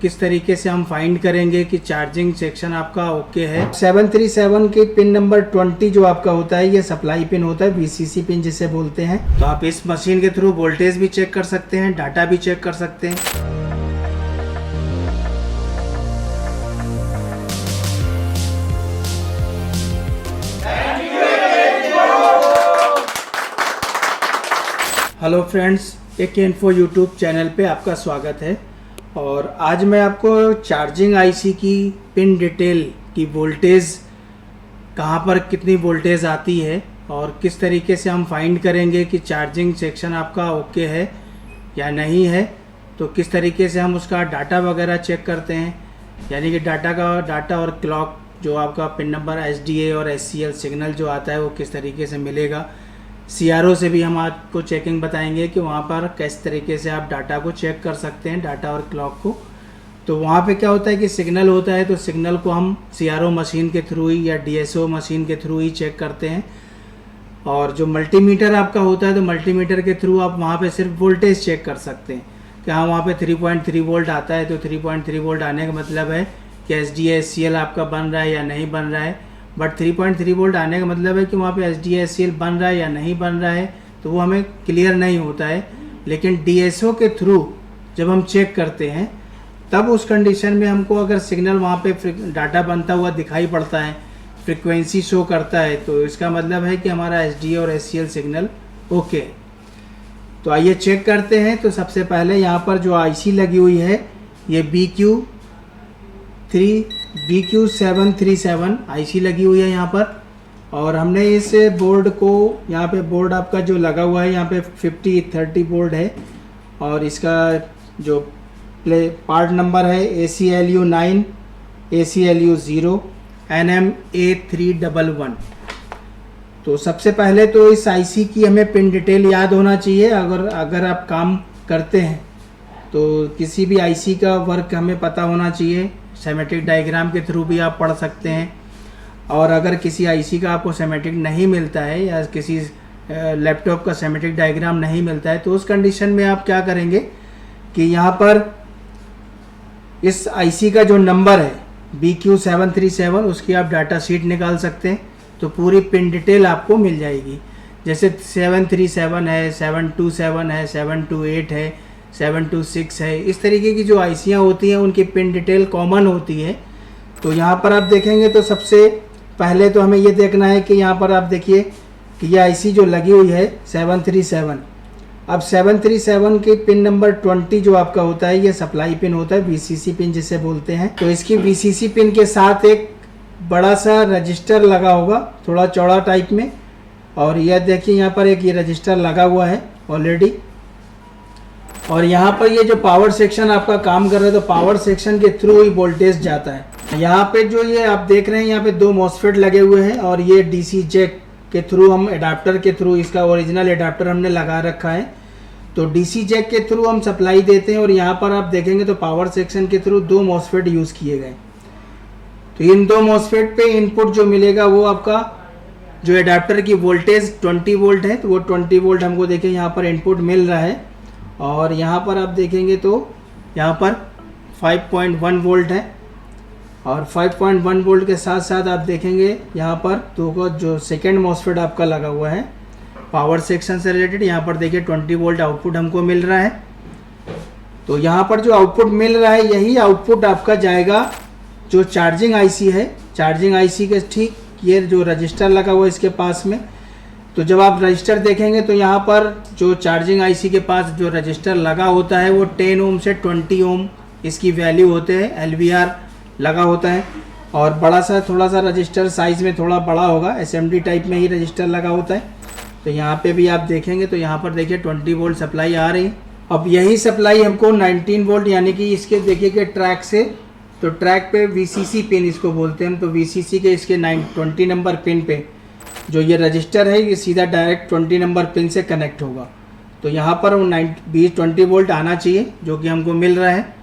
किस तरीके से हम फाइंड करेंगे कि चार्जिंग सेक्शन आपका ओके है। 737 के पिन नंबर 20 जो आपका होता है ये सप्लाई पिन होता है, वीसीसी पिन जिसे बोलते हैं। तो आप इस मशीन के थ्रू वोल्टेज भी चेक कर सकते हैं, डाटा भी चेक कर सकते हैं। हेलो फ्रेंड्स, एक इन्फो यूट्यूब चैनल पे आपका स्वागत है। और आज मैं आपको चार्जिंग आईसी की पिन डिटेल की वोल्टेज कहाँ पर कितनी वोल्टेज आती है और किस तरीके से हम फाइंड करेंगे कि चार्जिंग सेक्शन आपका ओके है या नहीं है, तो किस तरीके से हम उसका डाटा वगैरह चेक करते हैं, यानी कि डाटा और क्लॉक जो आपका पिन नंबर SDA और SCL सिग्नल जो आता है वो किस तरीके से मिलेगा। CRO से भी हम आपको चेकिंग बताएंगे कि वहाँ पर किस तरीके से आप डाटा को चेक कर सकते हैं, डाटा और क्लॉक को। तो वहाँ पे क्या होता है कि सिग्नल होता है, तो सिग्नल को हम CRO मशीन के थ्रू ही या DSO मशीन के थ्रू ही चेक करते हैं। और जो मल्टीमीटर आपका होता है, तो मल्टीमीटर के थ्रू आप वहाँ पे सिर्फ वोल्टेज चेक कर सकते हैं कि हाँ वहाँ पे 3.3 वोल्ट आता है, तो 3.3 वोल्ट आने का मतलब है कि SDA SCL आपका बन रहा है या नहीं बन रहा है। बट 3.3 वोल्ट आने का मतलब है कि वहाँ पे SDA SCL बन रहा है या नहीं बन रहा है, तो वो हमें क्लियर नहीं होता है। लेकिन DSO के थ्रू जब हम चेक करते हैं तब उस कंडीशन में हमको अगर सिग्नल वहाँ पे डाटा बनता हुआ दिखाई पड़ता है, फ्रिक्वेंसी शो करता है, तो इसका मतलब है कि हमारा SDA और SCL सिग्नल ओके। तो आइए चेक करते हैं। तो सबसे पहले यहाँ पर जो IC लगी हुई है ये BQ737 IC लगी हुई है यहाँ पर। और हमने इस बोर्ड को, यहाँ पे बोर्ड आपका जो लगा हुआ है यहाँ पे 5030 बोर्ड है और इसका जो पार्ट नंबर है ACLU 9 ACLU 0 NMA311। तो सबसे पहले तो इस IC की हमें पिन डिटेल याद होना चाहिए। अगर आप काम करते हैं तो किसी भी IC का वर्क हमें पता होना चाहिए। सेमेटिक डायग्राम के थ्रू भी आप पढ़ सकते हैं। और अगर किसी IC का आपको सेमेटिक नहीं मिलता है या किसी लैपटॉप का सेमेटिक डायग्राम नहीं मिलता है, तो उस कंडीशन में आप क्या करेंगे कि यहाँ पर इस IC का जो नंबर है BQ737 उसकी आप डाटा शीट निकाल सकते हैं, तो पूरी पिन डिटेल आपको मिल जाएगी। जैसे 737 है, 727 है, 728 है, 726 है, इस तरीके की जो आईसियाँ होती हैं उनकी पिन डिटेल कॉमन होती है। तो यहाँ पर आप देखेंगे तो सबसे पहले तो हमें ये देखना है कि यहाँ पर आप देखिए कि ये IC जो लगी हुई है 737, अब 737 के पिन नंबर 20 जो आपका होता है ये सप्लाई पिन होता है, VCC पिन जिसे बोलते हैं। तो इसकी VCC पिन के साथ एक बड़ा सा रजिस्टर लगा होगा, थोड़ा चौड़ा टाइप में। और यह देखिए यहाँ पर एक ये रजिस्टर लगा हुआ है ऑलरेडी। और यहाँ पर ये जो पावर सेक्शन आपका काम कर रहा है, तो पावर सेक्शन के थ्रू ही वोल्टेज जाता है। यहाँ पे जो ये आप देख रहे हैं यहाँ पे 2 MOSFET लगे हुए हैं और ये DC जैक के थ्रू हम एडाप्टर के थ्रू, इसका ओरिजिनल एडाप्टर हमने लगा रखा है, तो DC जैक के थ्रू हम सप्लाई देते हैं। और यहाँ पर आप देखेंगे तो पावर सेक्शन के थ्रू 2 MOSFET यूज़ किए गए। तो इन 2 MOSFET पे इनपुट जो मिलेगा वो आपका जो एडाप्टर की वोल्टेज 20 वोल्ट है, तो वो 20 वोल्ट हमको देखें यहाँ पर इनपुट मिल रहा है। और यहाँ पर आप देखेंगे तो यहाँ पर 5.1 वोल्ट है और 5.1 वोल्ट के साथ साथ आप देखेंगे यहाँ पर तो जो सेकेंड MOSFET आपका लगा हुआ है पावर सेक्शन से रिलेटेड, यहाँ पर देखिए 20 वोल्ट आउटपुट हमको मिल रहा है। तो यहाँ पर जो आउटपुट मिल रहा है यही आउटपुट आपका जाएगा जो चार्जिंग IC है, चार्जिंग IC के ठीक ये जो रजिस्टर लगा हुआ है इसके पास में। तो जब आप रजिस्टर देखेंगे तो यहाँ पर जो चार्जिंग IC के पास जो रजिस्टर लगा होता है वो 10 ओम से 20 ओम इसकी वैल्यू होते हैं, LVR लगा होता है। और बड़ा सा थोड़ा सा रजिस्टर साइज़ में थोड़ा बड़ा होगा, SMD टाइप में ही रजिस्टर लगा होता है। तो यहाँ पे भी आप देखेंगे तो यहाँ पर देखिए 20 वोल्ट सप्लाई आ रही है। अब यही सप्लाई हमको 19 वोल्ट यानी कि इसके देखिए कि ट्रैक से, तो ट्रैक पे VCC पिन इसको बोलते हैं हम, तो VCC के इसके 20 नंबर पिन पे जो ये रजिस्टर है ये सीधा डायरेक्ट 20 नंबर पिन से कनेक्ट होगा। तो यहाँ पर 20 वोल्ट आना चाहिए जो कि हमको मिल रहा है।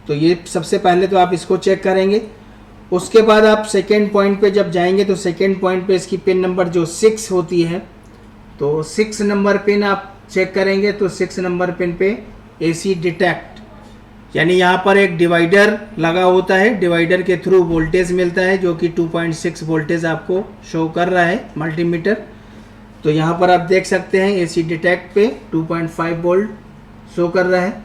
तो ये सबसे पहले तो आप इसको चेक करेंगे। उसके बाद आप सेकेंड पॉइंट पे जब जाएंगे तो सेकेंड पॉइंट पे इसकी पिन नंबर जो 6 होती है, तो 6 नंबर पिन आप चेक करेंगे। तो 6 नंबर पिन पे AC डिटेक्ट यानी यहाँ पर एक डिवाइडर लगा होता है, डिवाइडर के थ्रू वोल्टेज मिलता है जो कि 2.6 वोल्टेज आपको शो कर रहा है मल्टीमीटर। तो यहाँ पर आप देख सकते हैं एसी डिटेक्ट पे 2.5 वोल्ट शो कर रहा है।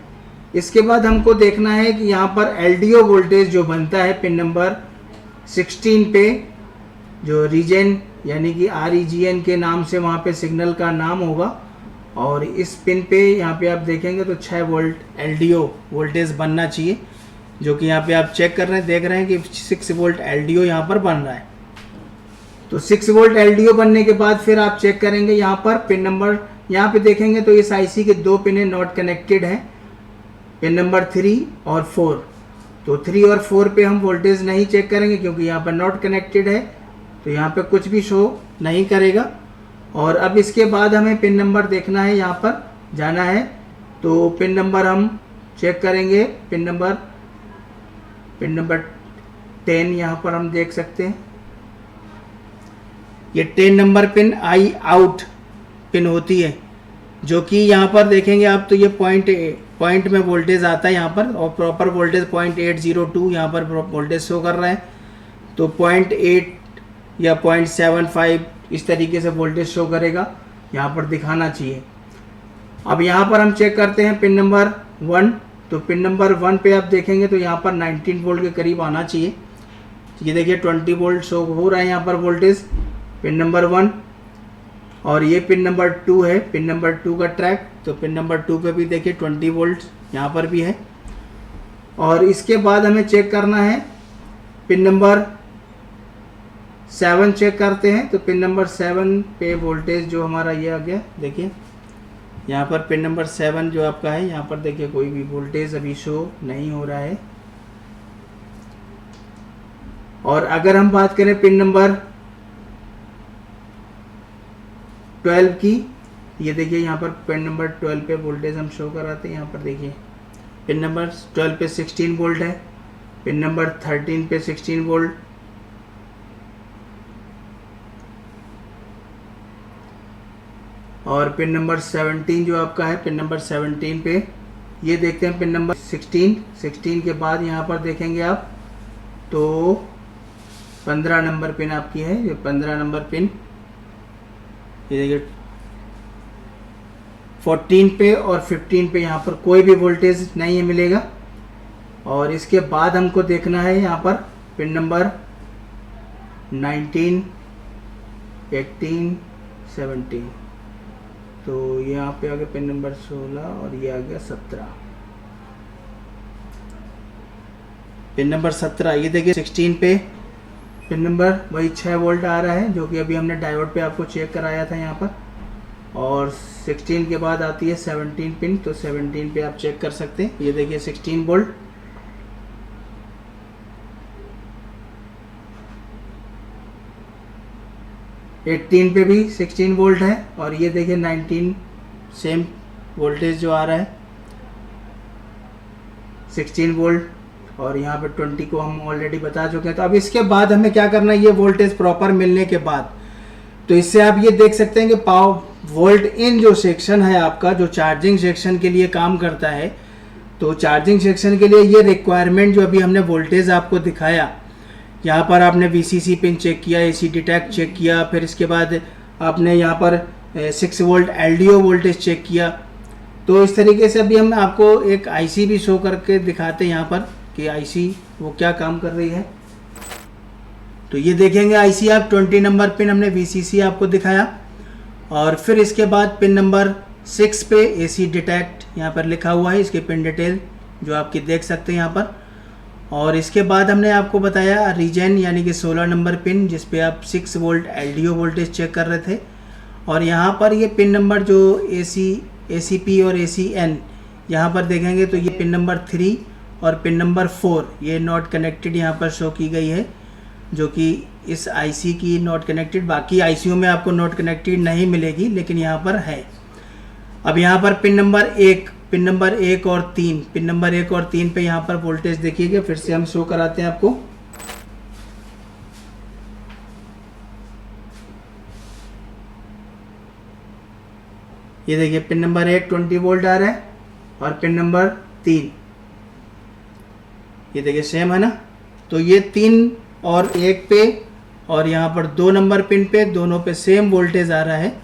इसके बाद हमको देखना है कि यहाँ पर एलडीओ वोल्टेज जो बनता है पिन नंबर 16 पे, जो रीजन यानी कि REGN के नाम से वहाँ पे सिग्नल का नाम होगा, और इस पिन पे यहाँ पे आप देखेंगे तो 6 वोल्ट एलडीओ वोल्टेज बनना चाहिए, जो कि यहाँ पे आप चेक कर रहे हैं, देख रहे हैं कि 6 वोल्ट एलडीओ यहाँ पर बन रहा है। तो 6 वोल्ट एलडीओ बनने के बाद फिर आप चेक करेंगे यहाँ पर पिन नंबर, यहाँ पे देखेंगे तो इस आईसी के 2 पिन नॉट कनेक्टेड हैं, पिन नंबर 3 और 4। तो 3 और 4 पे हम वोल्टेज नहीं चेक करेंगे क्योंकि यहाँ पर नॉट कनेक्टेड है, तो यहाँ पे कुछ भी शो नहीं करेगा। और अब इसके बाद हमें पिन नंबर देखना है, यहाँ पर जाना है। तो पिन नंबर हम चेक करेंगे, पिन नंबर 10 यहाँ पर हम देख सकते हैं, ये 10 नंबर पिन आई आउट पिन होती है, जो कि यहाँ पर देखेंगे आप तो ये पॉइंट में वोल्टेज आता है यहाँ पर, और प्रॉपर वोल्टेज 0.802 यहाँ पर वोल्टेज शो कर रहा है। तो 0.8 या 0.75 इस तरीके से वोल्टेज शो करेगा, यहाँ पर दिखाना चाहिए। अब यहाँ पर हम चेक करते हैं पिन नंबर 1। तो पिन नंबर 1 पे आप देखेंगे तो यहाँ पर 19 वोल्ट के करीब आना चाहिए। ये देखिए 20 वोल्ट शो हो रहा है यहाँ पर वोल्टेज पिन नंबर 1। और ये पिन नंबर 2 है, पिन नंबर 2 का ट्रैक। तो पिन नंबर 2 पे भी देखिए 20 वोल्ट यहाँ पर भी है। और इसके बाद हमें चेक करना है पिन नंबर 7 चेक करते हैं। तो पिन नंबर 7 पे वोल्टेज जो हमारा ये आ गया, देखिए यहाँ पर पिन नंबर 7 जो आपका है, यहाँ पर देखिए कोई भी वोल्टेज अभी शो नहीं हो रहा है। और अगर हम बात करें पिन नंबर 12 की, ये देखिए यहाँ पर पिन नंबर 12 पे वोल्टेज हम शो कराते हैं। यहाँ पर देखिए पिन नंबर 12 पे 16 वोल्ट है, पिन नंबर 13 पे 16 वोल्ट, और पिन नंबर 17 जो आपका है, पिन नंबर 17 पे ये देखते हैं पिन नंबर 16 के बाद यहाँ पर देखेंगे आप तो 15 नंबर पिन आपकी है, ये 15 नंबर पिन, ये देखिए 14 पे और 15 पे यहाँ पर कोई भी वोल्टेज नहीं मिलेगा। और इसके बाद हमको देखना है यहाँ पर पिन नंबर 19, 18, 17। तो यहाँ पे आ गया पिन नंबर 16 और ये आ गया 17। पिन नंबर 17 ये देखिए 16 पे पिन नंबर वही 6 वोल्ट आ रहा है, जो कि अभी हमने डायोड पे आपको चेक कराया था यहाँ पर। और 16 के बाद आती है 17 पिन, तो 17 पे आप चेक कर सकते हैं, ये देखिए 16 वोल्ट। एटीन पे भी 16 वोल्ट है, और ये देखिए 19 सेम वोल्टेज जो आ रहा है 16 वोल्ट, और यहाँ पे 20 को हम ऑलरेडी बता चुके हैं। तो अब इसके बाद हमें क्या करना है, ये वोल्टेज प्रॉपर मिलने के बाद, तो इससे आप ये देख सकते हैं कि पावर वोल्ट इन जो सेक्शन है आपका, जो चार्जिंग सेक्शन के लिए काम करता है, तो चार्जिंग सेक्शन के लिए ये रिक्वायरमेंट जो अभी हमने वोल्टेज आपको दिखाया, यहाँ पर आपने VCC पिन चेक किया, AC डिटेक्ट चेक किया, फिर इसके बाद आपने यहाँ पर 6 वोल्ट LDO वोल्टेज चेक किया। तो इस तरीके से अभी हम आपको एक IC भी शो करके दिखाते हैं यहाँ पर कि IC वो क्या काम कर रही है। तो ये देखेंगे IC आप 20 नंबर पिन हमने VCC आपको दिखाया, और फिर इसके बाद पिन नंबर 6 पे AC डिटेक्ट यहाँ पर लिखा हुआ है, इसके पिन डिटेल जो आपकी देख सकते हैं यहाँ पर। और इसके बाद हमने आपको बताया रीजन यानी कि 16 नंबर पिन, जिस पे आप 6 वोल्ट LDO वोल्टेज चेक कर रहे थे। और यहाँ पर ये पिन नंबर जो ACP और ACN यहाँ पर देखेंगे तो ये पिन नंबर 3 और पिन नंबर 4 ये नॉट कनेक्टेड यहाँ पर शो की गई है, जो कि इस IC की नॉट कनेक्टेड, बाकी ICU में आपको नॉट कनेक्टेड नहीं मिलेगी, लेकिन यहाँ पर है। अब यहाँ पर पिन नंबर 1 और 3, पिन नंबर 1 और 3 पे यहाँ पर वोल्टेज देखिएगा, फिर से हम शो कराते हैं आपको। ये देखिए पिन नंबर 1 20 वोल्ट आ रहा है, और पिन नंबर 3 ये देखिए सेम है ना। तो ये 3 और 1 पे और यहाँ पर 2 नंबर पिन पे, दोनों पे सेम वोल्टेज आ रहा है।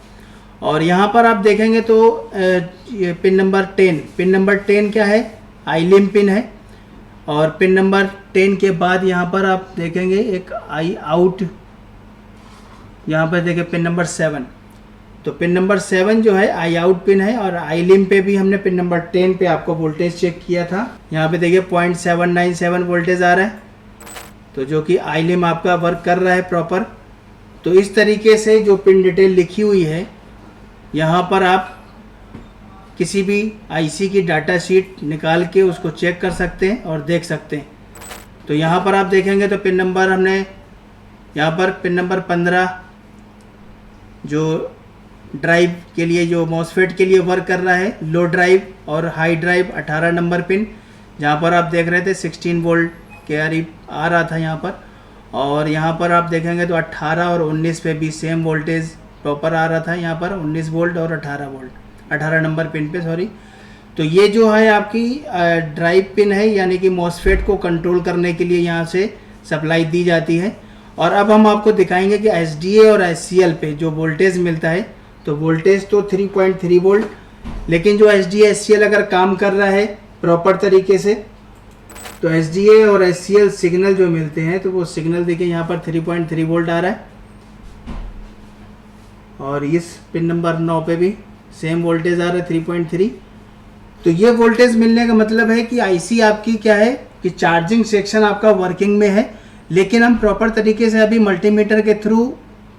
और यहाँ पर आप देखेंगे तो ये पिन नंबर 10 क्या है, आईलिम पिन है। और पिन नंबर 10 के बाद यहाँ पर आप देखेंगे एक आई आउट, यहाँ पर देखिए पिन नंबर 7। तो पिन नंबर 7 जो है आई आउट पिन है। और आई लिम पे भी हमने पिन नंबर 10 पे आपको वोल्टेज चेक किया था। यहाँ पे देखिए 0.797 वोल्टेज आ रहा है, तो जो कि आई लिम आपका वर्क कर रहा है प्रॉपर। तो इस तरीके से जो पिन डिटेल लिखी हुई है, यहाँ पर आप किसी भी आईसी की डाटा शीट निकाल के उसको चेक कर सकते हैं और देख सकते हैं। तो यहाँ पर आप देखेंगे तो पिन नंबर हमने यहाँ पर पिन नंबर 15 जो ड्राइव के लिए, जो मॉसफेट के लिए वर्क कर रहा है, लो ड्राइव और हाई ड्राइव 18 नंबर पिन, जहाँ पर आप देख रहे थे 16 वोल्ट के करीब आ रहा था यहाँ पर। और यहाँ पर आप देखेंगे तो 18 और 19 पे भी सेम वोल्टेज प्रॉपर आ रहा था, यहाँ पर 19 वोल्ट और 18 वोल्ट, 18 नंबर पिन पे, सॉरी। तो ये जो है आपकी ड्राइव पिन है, यानी कि मॉसफेट को कंट्रोल करने के लिए यहाँ से सप्लाई दी जाती है। और अब हम आपको दिखाएंगे कि SDA और SCL पे जो वोल्टेज मिलता है, तो वोल्टेज तो 3.3 वोल्ट, लेकिन जो SDA SCL अगर काम कर रहा है प्रॉपर तरीके से, तो SDA और SCL सिग्नल जो मिलते हैं, तो वो सिग्नल देखिए यहाँ पर 3.3 वोल्ट आ रहा है। और इस पिन नंबर 9 पे भी सेम वोल्टेज आ रहा है 3.3। तो ये वोल्टेज मिलने का मतलब है कि आईसी आपकी क्या है कि चार्जिंग सेक्शन आपका वर्किंग में है, लेकिन हम प्रॉपर तरीके से अभी मल्टीमीटर के थ्रू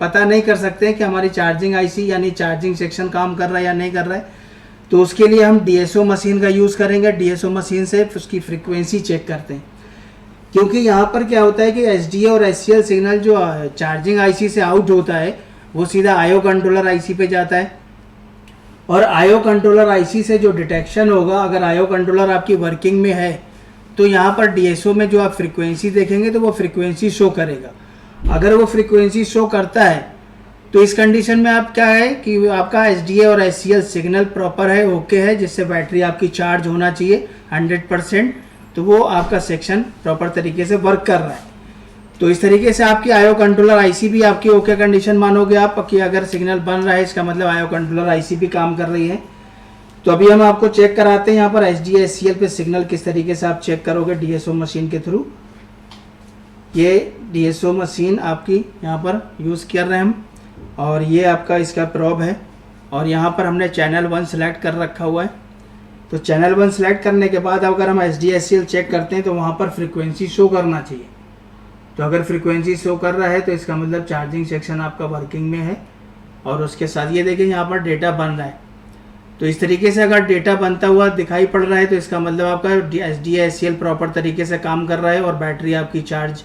पता नहीं कर सकते हैं कि हमारी चार्जिंग आईसी यानी चार्जिंग सेक्शन काम कर रहा है या नहीं कर रहा है। तो उसके लिए हम DSO मशीन का यूज़ करेंगे। DSO मशीन से उसकी फ्रीक्वेंसी चेक करते हैं, क्योंकि यहाँ पर क्या होता है कि SDA और SCL सिग्नल जो चार्जिंग आईसी से आउट होता है, वो सीधा IO कंट्रोलर आईसी पे जाता है। और IO कंट्रोलर आईसी से जो डिटेक्शन होगा, अगर IO कंट्रोलर आपकी वर्किंग में है, तो यहाँ पर DSO में जो आप फ्रीक्वेंसी देखेंगे तो वो फ्रीक्वेंसी शो करेगा। अगर वो फ्रीक्वेंसी शो करता है, तो इस कंडीशन में आप क्या है कि आपका SDA और SCL सिग्नल प्रॉपर है, ओके है, जिससे बैटरी आपकी चार्ज होना चाहिए 100%। तो वो आपका सेक्शन प्रॉपर तरीके से वर्क कर रहा है। तो इस तरीके से आपकी IO कंट्रोलर आईसी भी आपकी ओके कंडीशन मानोगे आप कि अगर सिग्नल बन रहा है, इसका मतलब IO कंट्रोलर आईसी भी काम कर रही है। तो अभी हम आपको चेक कराते हैं यहाँ पर SDA SCL पे सिग्नल किस तरीके से आप चेक करोगे DSO मशीन के थ्रू। ये DSO मशीन आपकी यहाँ पर यूज़ कर रहे हैं हम, और ये आपका इसका प्रोब है। और यहाँ पर हमने चैनल 1 सेलेक्ट कर रखा हुआ है। तो चैनल 1 सेलेक्ट करने के बाद अगर हम SDA SCL चेक करते हैं, तो वहाँ पर फ्रीक्वेंसी शो करना चाहिए। तो अगर फ्रीक्वेंसी शो कर रहा है, तो इसका मतलब चार्जिंग सेक्शन आपका वर्किंग में है। और उसके साथ ये देखिए यहाँ पर डेटा बन रहा है। तो इस तरीके से अगर डेटा बनता हुआ दिखाई पड़ रहा है, तो इसका मतलब आपका SDA SCL प्रॉपर तरीके से काम कर रहा है और बैटरी आपकी चार्ज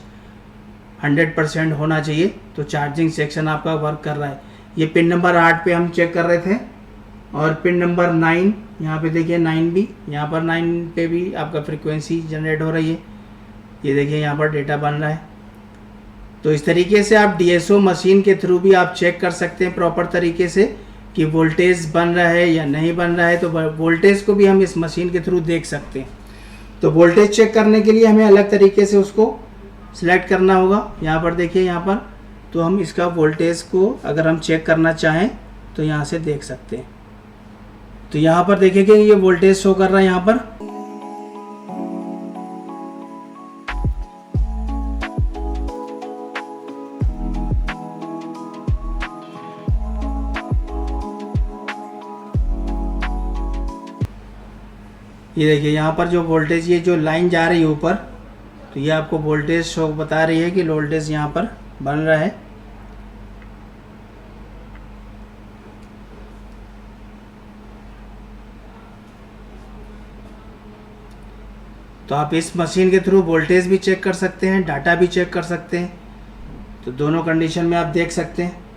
100% होना चाहिए। तो चार्जिंग सेक्शन आपका वर्क कर रहा है। ये पिन नंबर 8 पे हम चेक कर रहे थे। और पिन नंबर 9, यहाँ पे देखिए 9 भी, यहाँ पर 9 पे भी आपका फ्रीक्वेंसी जनरेट हो रही है। ये देखिए यहाँ पर डेटा बन रहा है। तो इस तरीके से आप DSO मशीन के थ्रू भी आप चेक कर सकते हैं प्रॉपर तरीके से कि वोल्टेज बन रहा है या नहीं बन रहा है। तो वोल्टेज को भी हम इस मशीन के थ्रू देख सकते हैं। तो वोल्टेज चेक करने के लिए हमें अलग तरीके से उसको सिलेक्ट करना होगा। यहाँ पर देखिए, यहाँ पर तो हम इसका वोल्टेज को अगर हम चेक करना चाहें तो यहाँ से देख सकते हैं। तो यहाँ पर देखिए कि ये वोल्टेज शो कर रहा है यहाँ पर। ये देखिए यहाँ पर जो वोल्टेज, ये जो लाइन जा रही है ऊपर, तो ये आपको वोल्टेज शो बता रही है कि वोल्टेज यहाँ पर बन रहा है। तो आप इस मशीन के थ्रू वोल्टेज भी चेक कर सकते हैं, डाटा भी चेक कर सकते हैं। तो दोनों कंडीशन में आप देख सकते हैं।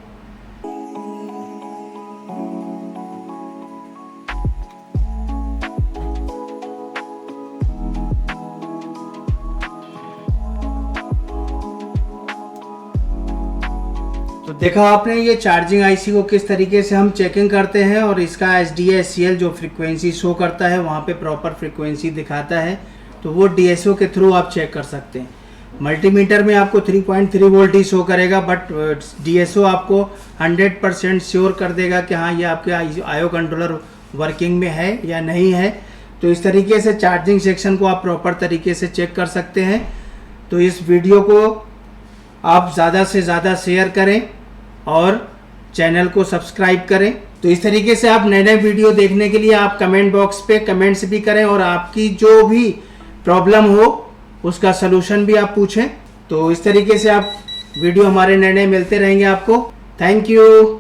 तो देखा आपने ये चार्जिंग आईसी को किस तरीके से हम चेकिंग करते हैं, और इसका SDA SCL जो फ्रीक्वेंसी शो करता है वहाँ पे प्रॉपर फ्रीक्वेंसी दिखाता है तो वो DSO के थ्रू आप चेक कर सकते हैं। मल्टीमीटर में आपको 3.3 वोल्ट ही शो करेगा, बट DSO आपको 100% श्योर कर देगा कि हाँ ये आपके IO कंट्रोलर वर्किंग में है या नहीं है। तो इस तरीके से चार्जिंग सेक्शन को आप प्रॉपर तरीके से चेक कर सकते हैं। तो इस वीडियो को आप ज़्यादा से ज़्यादा शेयर करें और चैनल को सब्सक्राइब करें। तो इस तरीके से आप नए नए वीडियो देखने के लिए आप कमेंट बॉक्स पे कमेंट्स भी करें और आपकी जो भी प्रॉब्लम हो उसका सलूशन भी आप पूछें। तो इस तरीके से आप वीडियो हमारे नए नए मिलते रहेंगे आपको। Thank you.